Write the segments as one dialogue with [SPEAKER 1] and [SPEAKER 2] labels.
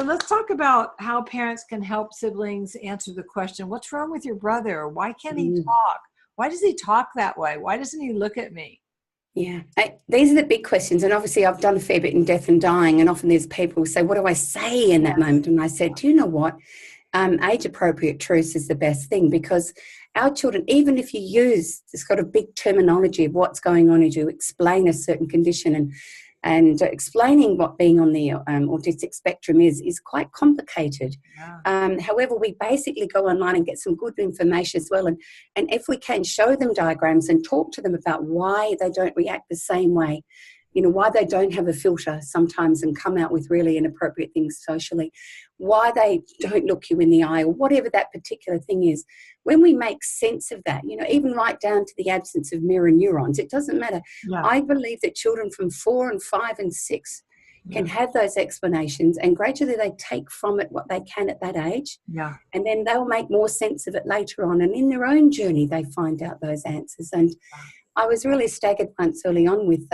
[SPEAKER 1] So let's talk about how parents can help siblings answer the question, what's wrong with your brother? Why can't he
[SPEAKER 2] Mm,
[SPEAKER 1] talk? Why does he talk that way? Why doesn't he look at me?
[SPEAKER 2] yeah. These are the big questions. And obviously, I've done a fair bit in death and dying. And often there's people who say, what do I say in that
[SPEAKER 1] Yes.
[SPEAKER 2] moment? And I said, do you know what? Age appropriate truth is the best thing, because our children, even if you use this sort of big terminology of what's going on as you explain a certain condition, and explaining what being on the autistic spectrum is quite complicated.
[SPEAKER 1] Yeah.
[SPEAKER 2] However, we basically go online and get some good information as well. And if we can show them diagrams and talk to them about why they don't react the same way, why they don't have a filter sometimes and come out with really inappropriate things socially, why they don't look you in the eye, or whatever that particular thing is. When we make sense of that, even right down to the absence of mirror neurons, it doesn't matter.
[SPEAKER 1] Yeah.
[SPEAKER 2] I believe that children from 4 and 5 and 6 can
[SPEAKER 1] Yeah.
[SPEAKER 2] have those explanations, and gradually they take from it what they can at that age.
[SPEAKER 1] Yeah.
[SPEAKER 2] And then they'll make more sense of it later on. And in their own journey, they find out those answers. And I was really staggered once early on with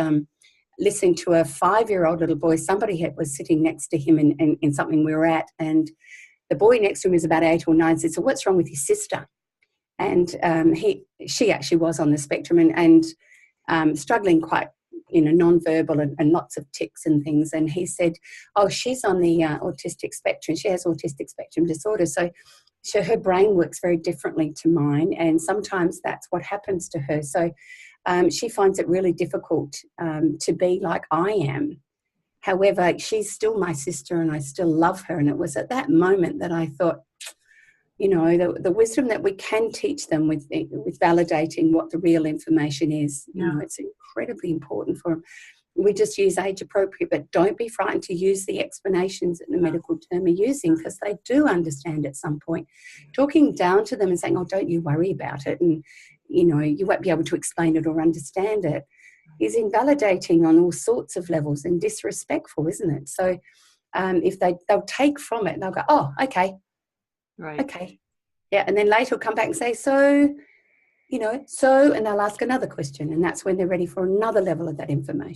[SPEAKER 2] listening to a 5-year-old little boy. Somebody was sitting next to him in something we were at, and the boy next to him is about 8 or 9, said, so what's wrong with your sister? And she actually was on the spectrum and struggling quite, non-verbal and lots of tics and things. And he said, oh, she's on the autistic spectrum. She has autistic spectrum disorder. So her brain works very differently to mine, and sometimes that's what happens to her. So she finds it really difficult to be like I am. However, she's still my sister and I still love her. And it was at that moment that I thought, the wisdom that we can teach them with validating what the real information is, it's incredibly important for them. We just use age appropriate, but don't be frightened to use the explanations that the medical term are using, because they do understand at some point. Talking down to them and saying, oh, don't you worry about it, and you won't be able to explain it or understand it, is invalidating on all sorts of levels and disrespectful, isn't it? So if they'll take from it, they'll go, oh, okay.
[SPEAKER 1] Right.
[SPEAKER 2] Okay. Yeah. And then later will come back and say, so, and they'll ask another question. And that's when they're ready for another level of that information.